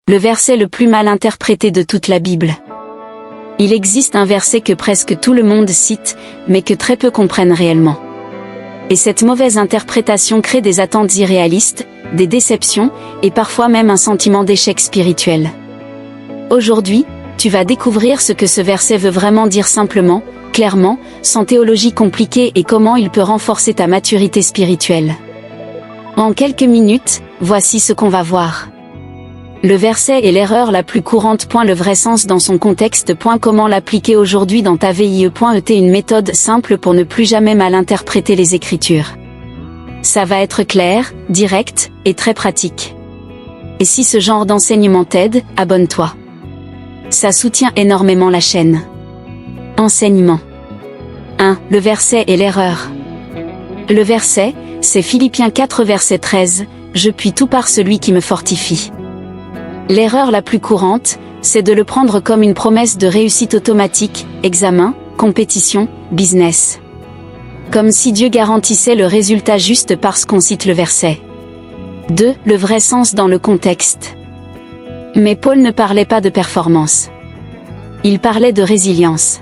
Le verset le plus mal interprété de toute la Bible. Il existe un verset que presque tout le monde cite, mais que très peu comprennent réellement. Et cette mauvaise interprétation crée des attentes irréalistes, des déceptions, et parfois même un sentiment d'échec spirituel. Aujourd'hui, tu vas découvrir ce que ce verset veut vraiment dire simplement, clairement, sans théologie compliquée et comment il peut renforcer ta maturité spirituelle. En quelques minutes, voici ce qu'on va voir. Le verset est l'erreur la plus courante. Le vrai sens dans son contexte. Comment l'appliquer aujourd'hui dans ta vie. Une méthode simple pour ne plus jamais mal interpréter les Écritures. Ça va être clair, direct, et très pratique. Et si ce genre d'enseignement t'aide, abonne-toi. Ça soutient énormément la chaîne. Enseignement 1. Le verset et l'erreur. Le verset, c'est Philippiens 4 verset 13, « Je puis tout par celui qui me fortifie ». L'erreur la plus courante, c'est de le prendre comme une promesse de réussite automatique, examen, compétition, business. Comme si Dieu garantissait le résultat juste parce qu'on cite le verset. 2. Le vrai sens dans le contexte. Mais Paul ne parlait pas de performance. Il parlait de résilience.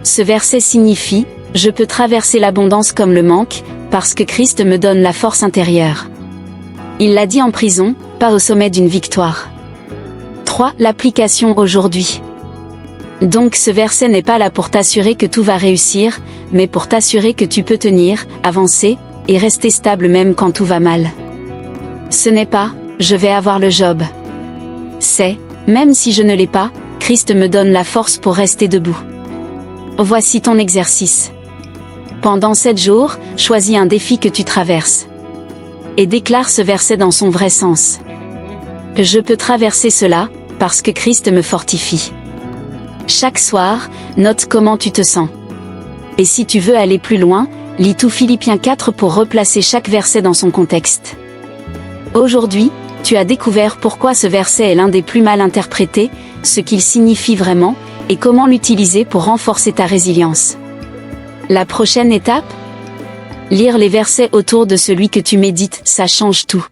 Ce verset signifie « Je peux traverser l'abondance comme le manque, parce que Christ me donne la force intérieure ». Il l'a dit en prison, pas au sommet d'une victoire. 3. L'application aujourd'hui. Donc ce verset n'est pas là pour t'assurer que tout va réussir, mais pour t'assurer que tu peux tenir, avancer, et rester stable même quand tout va mal. Ce n'est pas « je vais avoir le job ». C'est « même si je ne l'ai pas, Christ me donne la force pour rester debout ». Voici ton exercice. Pendant 7 jours, choisis un défi que tu traverses. Et déclare ce verset dans son vrai sens. Je peux traverser cela, parce que Christ me fortifie. Chaque soir, note comment tu te sens. Et si tu veux aller plus loin, lis tout Philippiens 4 pour replacer chaque verset dans son contexte. Aujourd'hui, tu as découvert pourquoi ce verset est l'un des plus mal interprétés, ce qu'il signifie vraiment, et comment l'utiliser pour renforcer ta résilience. La prochaine étape ? Lire les versets autour de celui que tu médites, ça change tout.